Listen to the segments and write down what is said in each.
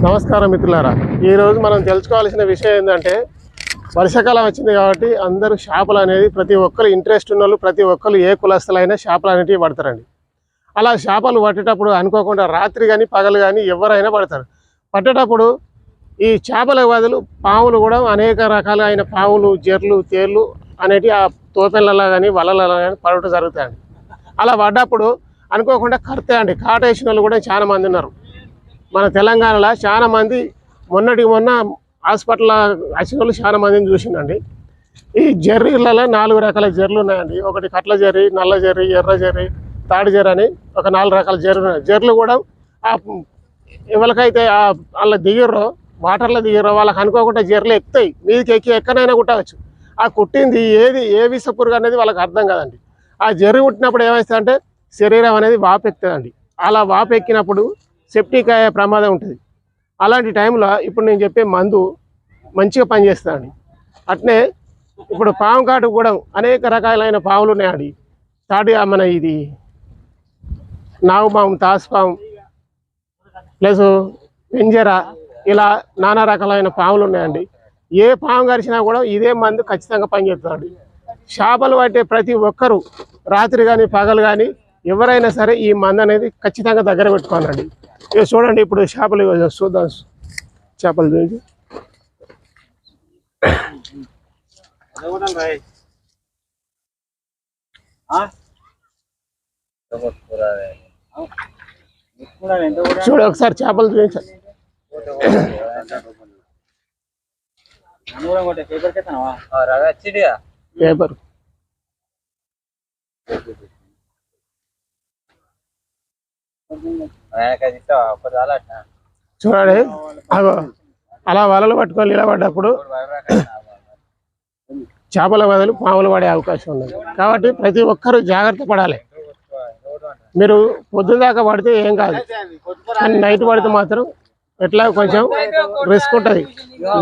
నమస్కారం మిత్రులారా, ఈరోజు మనం తెలుసుకోవాల్సిన విషయం ఏంటంటే వర్షాకాలం వచ్చింది కాబట్టి అందరూ చేపలు అనేది ప్రతి ఒక్కరు ఇంట్రెస్ట్ ఉన్న వాళ్ళు ప్రతి ఒక్కరు ఏ కులస్తులైనా చేపలు అనేటివి పడతారండి. అలా చేపలు పట్టేటప్పుడు అనుకోకుండా రాత్రి కానీ పగలు కానీ ఎవరైనా పడతారు. పట్టేటప్పుడు ఈ చేపల బదులు పాములు కూడా అనేక రకాలైన పాములు, జెర్లు, తేళ్ళు అనేటివి ఆ తోపెళ్ళలో కానీ వలలలో కానీ పడటం జరుగుతాయండి. అలా పడ్డప్పుడు అనుకోకుండా కడతాయండి. కాటేసిన వాళ్ళు కూడా చాలా మంది ఉన్నారు. మన తెలంగాణలో చాలా మంది మొన్న హాస్పిటల్ వచ్చిన వాళ్ళు చాలా మందిని చూసిందండి. ఈ జెర్రీలలో 4 రకాల జెర్లు ఉన్నాయండి. ఒకటి కట్ల జెర్రీ, నల్ల జెర్రీ, ఎర్ర జెర్రీ, తాడి జెర్రీ అని ఒక 4 రకాల జెర్లు ఉన్నాయి. జెర్లు కూడా ఎవరికైతే వాళ్ళ దిగిర్రో, వాటర్లో దిగిర్రో వాళ్ళకి అనుకోకుండా జెర్లు ఎక్కుతాయి. మీదకి ఎక్కనైనా కుట్టవచ్చు. ఆ కుట్టింది ఏ విషపురుగు అనేది వాళ్ళకి అర్థం కాదండి. ఆ జెర్రీ కుట్టినప్పుడు ఏమవుతుందంటే శరీరం అనేది వాపెక్కుతుందండి. అలా వాపెక్కినప్పుడు సెప్టిక్ అయ్యే ప్రమాదం ఉంటుంది. అలాంటి టైంలో ఇప్పుడు నేను చెప్పే మందు మంచిగా పనిచేస్తుందండి. అట్నే ఇప్పుడు పాము కాటు కూడా అనేక రకాలైన పాములు ఉన్నాయండి. మన ఇది నాగుపాము, తాసుపాము ప్లస్ పెంజర, ఇలా నానా రకాలైన పాములు ఉన్నాయండి. ఏ పాము కరిచినా కూడా ఇదే మందు ఖచ్చితంగా పనిచేస్తుందండి. చేపలు పట్టే ప్రతి ఒక్కరూ రాత్రి కానీ పగలు కానీ ఎవరైనా సరే ఈ మందు అనేది ఖచ్చితంగా దగ్గర పెట్టుకోవాలండి. ఇక చూడండి, ఇప్పుడు చేపలు చూద్దాం. చేపలు చూసి చూడ ఒకసారి చేపలు చూపించాలి. పేపర్ చూడండి, అలా వలలు పట్టుకొని నిలబడ్డప్పుడు చేపల బదులు పాములు పడే అవకాశం ఉంది. కాబట్టి ప్రతి ఒక్కరూ జాగ్రత్త పడాలి. మీరు పొద్దున దాకా పడితే ఏం కాదు, కానీ నైట్ పడితే మాత్రం ఎట్లా కొంచెం రిస్క్ ఉంటుంది.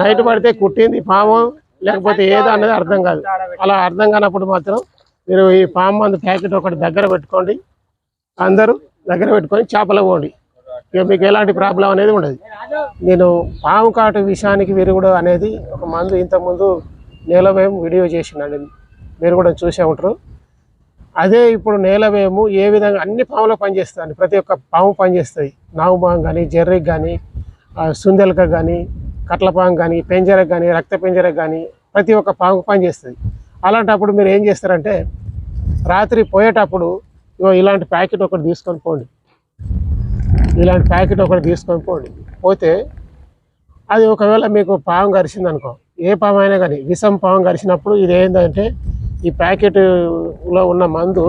నైట్ పడితే కుట్టింది పాము లేకపోతే ఏదో అనేది అర్థం కాదు. అలా అర్థం కానప్పుడు మాత్రం మీరు ఈ పాము మందు ప్యాకెట్ ఒకటి దగ్గర పెట్టుకోండి. అందరూ దగ్గర పెట్టుకొని చేపలు పోండి. ఇక మీకు ఎలాంటి ప్రాబ్లం అనేది ఉండదు. నేను పాము కాటు విషానికి విరుగుడు అనేది ఒక మందు ఇంతకుముందు నేలవేము వీడియో చేసినండి, మీరు కూడా చూసే ఉంటారు. అదే ఇప్పుడు నేలవేము ఏ విధంగా అన్ని పాములకు పనిచేస్తుంది. ప్రతి ఒక్క పాము పనిచేస్తుంది. నాగుపాము కానీ, జెర్రీకి కానీ, సుందెలక కానీ, కట్లపాము కానీ, పెంజరకు కానీ, రక్త పెంజరకు కానీ ప్రతి ఒక్క పాముకు పనిచేస్తుంది. అలాంటప్పుడు మీరు ఏం చేస్తారంటే రాత్రి పోయేటప్పుడు ఇలాంటి ప్యాకెట్ ఒకటి తీసుకొని పోండి. ఇలాంటి ప్యాకెట్ ఒకటి తీసుకొని పోతే అది ఒకవేళ మీకు పాము కరిచింది అనుకో, ఏ పాము అయినా కానీ విషం పాము కరిచినప్పుడు ఇది ఏంటంటే ఈ ప్యాకెట్లో ఉన్న మందు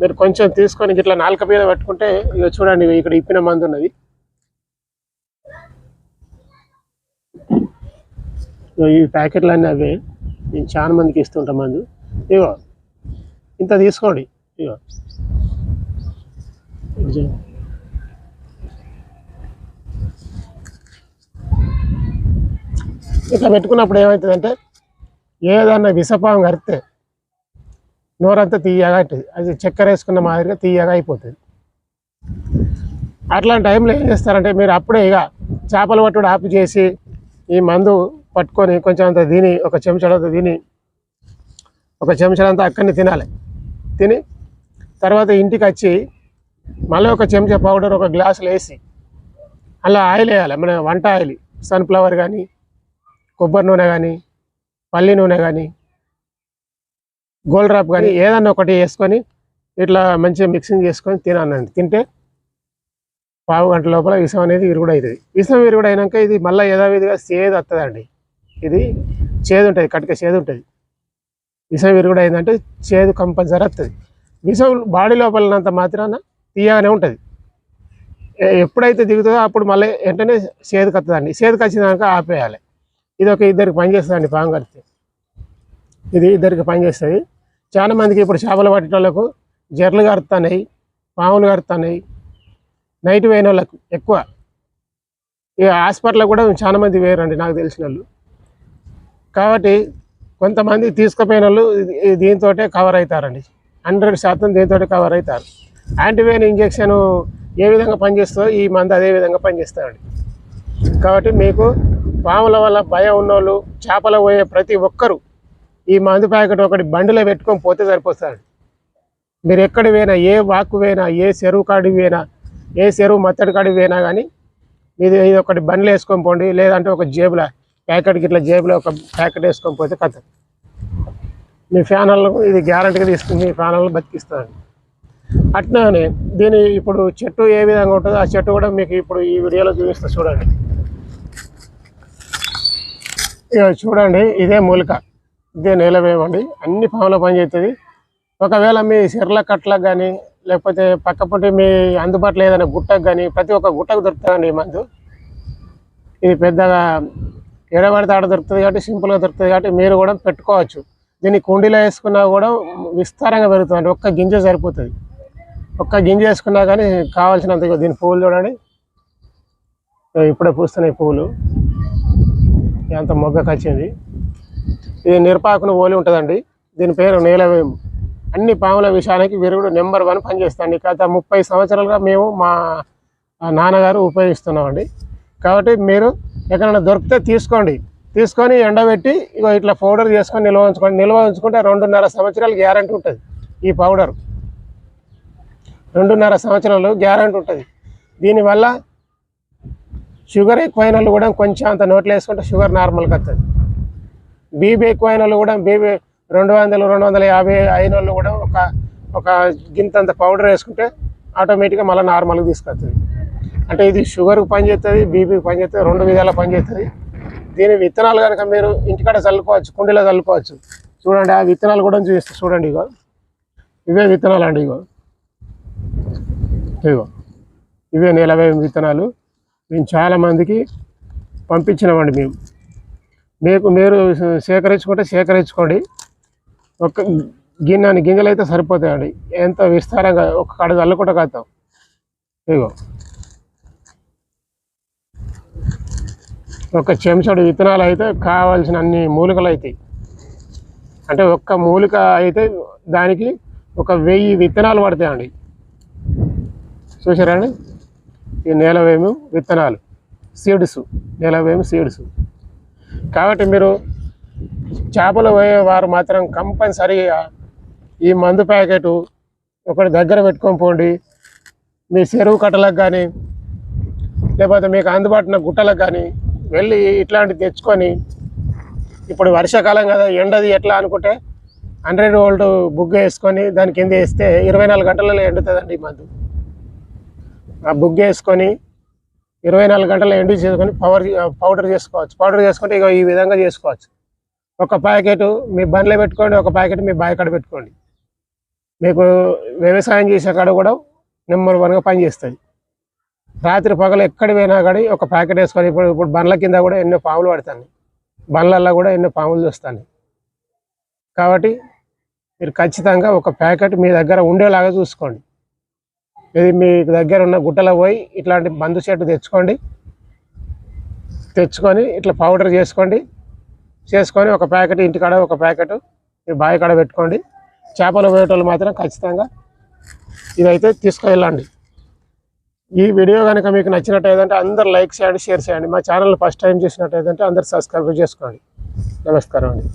మీరు కొంచెం తీసుకొని ఇట్లా నాలుక మీద పెట్టుకుంటే ఇక చూడండి, ఇక్కడ ఇప్పిన మందు ఉన్నది. ఈ ప్యాకెట్లు అన్నీ అవే, నేను చాలా మందికి ఇస్తుంటా మందు. ఇగో ఇంత తీసుకోండి. ఇగో ఇట్లా పెట్టుకున్నప్పుడు ఏమవుతుందంటే ఏదన్నా విషపాము కరిస్తే నోరంతా తీయగా అవుతుంది. అది చక్కెర వేసుకున్న మాదిరిగా తీయగా అయిపోతుంది. అట్లాంటి టైంలో ఏం చేస్తారంటే మీరు అప్పుడే ఇక చేపలు పట్టుడు ఆపు చేసి ఈ మందు పట్టుకొని కొంచెం అంత తిని, ఒక చెంచాడంతా తిని, ఒక చెంచాడంతా అక్కడిని తినాలి. తిని తర్వాత ఇంటికి వచ్చి మళ్ళీ ఒక చెంచా పౌడర్ ఒక గ్లాసులో వేసి అలా ఆయిల్ వేయాలి. మన వంట ఆయిల్, సన్ఫ్లవర్ కానీ, కొబ్బరి నూనె కానీ, పల్లి నూనె కానీ, గోల్డ్ డ్రాప్ కానీ ఏదన్నా ఒకటి వేసుకొని ఇట్లా మంచిగా మిక్సింగ్ చేసుకొని తినాలండి. తింటే పావు గంట లోపల విషం అనేది విరుగుడు అవుతుంది. విషం విరుగుడు అయినాక ఇది మళ్ళీ యథావిధిగా చేదు వస్తుందండి. ఇది చేదు ఉంటుంది, కటిక చేదు ఉంటుంది. విషం విరుగుడు అయిందంటే చేదు కంపల్సరీ వస్తుంది. విషం బాడీ లోపలనంత మాత్రాన తీయగానే ఉంటుంది. ఎప్పుడైతే దిగుతుందో అప్పుడు మళ్ళీ వెంటనే చేదుకు వస్తుందండి. చేదుకు వచ్చినాక ఆపేయాలి. ఇది ఒక ఇద్దరికి పనిచేస్తుందండి. పాము కడితే ఇది ఇద్దరికి పనిచేస్తుంది. చాలా మందికి ఇప్పుడు చేపలు పట్టేటోళ్ళకు జెర్లు కడుతున్నాయి, పాములు కడుతున్నాయి. నైట్ పోయిన వాళ్ళకు ఎక్కువ. ఇక హాస్పిటల్లో కూడా చాలా మంది వేరండి నాకు తెలిసిన వాళ్ళు. కాబట్టి కొంతమంది తీసుకుపోయిన వాళ్ళు దీంతో కవర్ అవుతారండి. 100% దీంతో కవర్ అవుతారు. యాంటీవైరల్ ఇంజెక్షన్ ఏ విధంగా పనిచేస్తుందో ఈ మందు అదే విధంగా పనిచేస్తారండి. కాబట్టి మీకు పాముల వల్ల భయం ఉన్నోళ్ళు, చేపలు పోయే ప్రతి ఒక్కరూ ఈ మందు ప్యాకెట్ ఒకటి బండిలో పెట్టుకొని పోతే సరిపోతుంది. మీరు ఎక్కడికి పోయినా, ఏ వాక్కు పోయినా, ఏ చెరువు కాడికి పోయినా, ఏ చెరువు మత్తడి కాడికి పోయినా కానీ ఇది ఒకటి బండిలో వేసుకొని పోండి. లేదంటే ఒక జేబులో ప్యాకెట్కి ఇట్లా జేబులో ఒక ప్యాకెట్ వేసుకొని పోతే కథ మీ ఫ్యానర్లకు ఇది గ్యారంటీగా తీసుకుని మీ ఫ్యానర్లు బతికిస్తుంది. అట్లనే దీని ఇప్పుడు చెట్టు ఏ విధంగా ఉంటుందో ఆ చెట్టు కూడా మీకు ఇప్పుడు ఈ వీడియోలో చూపిస్తా చూడండి. ఇక చూడండి, ఇదే మూలిక, ఇదే నేలవేమండి. అన్ని పాములో పనిచేస్తుంది. ఒకవేళ మీ సిర్ల కట్లకు కానీ లేకపోతే పక్కపొంటి మీ అందుబాటులో ఏదైనా గుట్టకు కానీ ప్రతి ఒక్క గుట్టకు దొరుకుతుందండి ఈ మందు. ఇది పెద్దగా ఎడబడితే ఆడ దొరుకుతుంది కాబట్టి సింపుల్గా దొరుకుతుంది కాబట్టి మీరు కూడా పెట్టుకోవచ్చు. దీన్ని కుండీలో వేసుకున్నా కూడా విస్తారంగా పెరుగుతుంది. ఒక్క గింజ సరిపోతుంది. ఒక్క గింజ వేసుకున్నా కానీ కావాల్సినంత. దీని పువ్వులు చూడండి, ఇప్పుడే పూస్తున్నాయి పువ్వులు, ఎంత మొగ్గకు వచ్చింది. ఇది నిరపాకును పోలి ఉంటుందండి. దీని పేరు నేలవేము. అన్ని పాముల విషయానికి విరుగుడు నెంబర్ 1 పనిచేస్తుంది. గత 30 సంవత్సరాలుగా మేము మా నాన్నగారు ఉపయోగిస్తున్నామండి. కాబట్టి మీరు ఎక్కడైనా దొరికితే తీసుకోండి, తీసుకొని ఎండబెట్టి ఇగో ఇట్లా పౌడర్ చేసుకొని నిల్వ ఉంచుకోండి. నిల్వ ఉంచుకుంటే 2.5 సంవత్సరాలు గ్యారంటీ ఉంటుంది. ఈ పౌడర్ 2.5 సంవత్సరాలు గ్యారంటీ ఉంటుంది. దీనివల్ల షుగర్ ఎక్కువైన వాళ్ళు కూడా కొంచెం అంత నోట్లో వేసుకుంటే షుగర్ నార్మల్గా వస్తుంది. బీపీ ఎక్కువైన వాళ్ళు కూడా బీపీ 200, 250 అయిన వాళ్ళు కూడా ఒక గింతంత పౌడర్ వేసుకుంటే ఆటోమేటిక్గా మళ్ళీ నార్మల్గా తీసుకొస్తుంది. అంటే ఇది షుగర్కి పనిచేస్తుంది, బీపీకి పనిచేస్తుంది, 2 విధాల పనిచేస్తుంది. దీని విత్తనాలు కనుక మీరు ఇంటికాడ చల్లుకోవచ్చు, కుండీలో చల్లుకోవచ్చు. చూడండి, ఆ విత్తనాలు కూడా చూపిస్తే చూడండి. ఇగో ఇవే విత్తనాలు అండి. ఇగో ఇవే నేలవేము విత్తనాలు. మేము చాలామందికి పంపించినామండి. మీరు సేకరించుకోండి. ఒక గిన్నెని గింజలు అయితే సరిపోతాయండి. ఎంత విస్తారంగా ఒక కడ చల్లుకుంటూ కడతాం. ఇగో ఒక చెంచాడు విత్తనాలు అయితే కావాల్సిన అన్ని మూలికలు అవుతాయి. అంటే ఒక్క మూలిక అయితే దానికి ఒక 1000 విత్తనాలు పడతాయండి. చూసారండి, ఈ నేలవేము విత్తనాలు, సీడ్స్, నేలవేము సీడ్స్. కాబట్టి మీరు చేపలు పోయేవారు మాత్రం కంపల్సరీగా ఈ మందు ప్యాకెట్ ఒకటి దగ్గర పెట్టుకొని పోండి. మీ చెరువు కట్టలకు కానీ లేకపోతే మీకు అందుబాటులో గుట్టలకు కానీ వెళ్ళి ఇట్లాంటివి తెచ్చుకొని, ఇప్పుడు వర్షాకాలం కదా ఎండది ఎట్లా అనుకుంటే 100 వోల్ట్ బుగ్గ వేసుకొని దాని కింద వేస్తే 24 గంటలలో ఎండుతుందండి ఈ మందు. ఆ బుగ్గ వేసుకొని 24 గంటలు ఎండి చేసుకొని పౌడర్ చేసుకోవచ్చు. పౌడర్ చేసుకుంటే ఇక ఈ విధంగా చేసుకోవచ్చు. ఒక ప్యాకెట్ మీ బండ్లో పెట్టుకోండి, ఒక ప్యాకెట్ మీ బావి కాడ పెట్టుకోండి. మీకు వ్యవసాయం చేసే కాడ కూడా నెంబర్ 1గా పనిచేస్తుంది. రాత్రి పగలు ఎక్కడి పోయినా కానీ ఒక ప్యాకెట్ వేసుకొని, ఇప్పుడు బండ్ల కింద కూడా ఎన్నో పాములు పడతాయి, బండ్లల్లో కూడా ఎన్నో పాములు చూస్తాయి. కాబట్టి మీరు ఖచ్చితంగా ఒక ప్యాకెట్ మీ దగ్గర ఉండేలాగా చూసుకోండి. ఇది మీ దగ్గర ఉన్న గుట్టలో పోయి ఇట్లాంటి మందు చెట్టు తెచ్చుకొని ఇట్లా పౌడర్ చేసుకొని ఒక ప్యాకెట్ ఇంటికాడ, ఒక ప్యాకెట్ మీ బావి కాడ పెట్టుకోండి. చేపలు పోయేటోళ్ళు మాత్రం ఖచ్చితంగా ఇదైతే తీసుకువెళ్ళండి. ఈ వీడియో కనుక మీకు నచ్చినట్టయితే అందరు లైక్ చేయండి, షేర్ చేయండి. మా ఛానల్ ఫస్ట్ టైం చూసినట్టయితే అందరు సబ్స్క్రైబ్ చేసుకోండి. నమస్కారం అండి.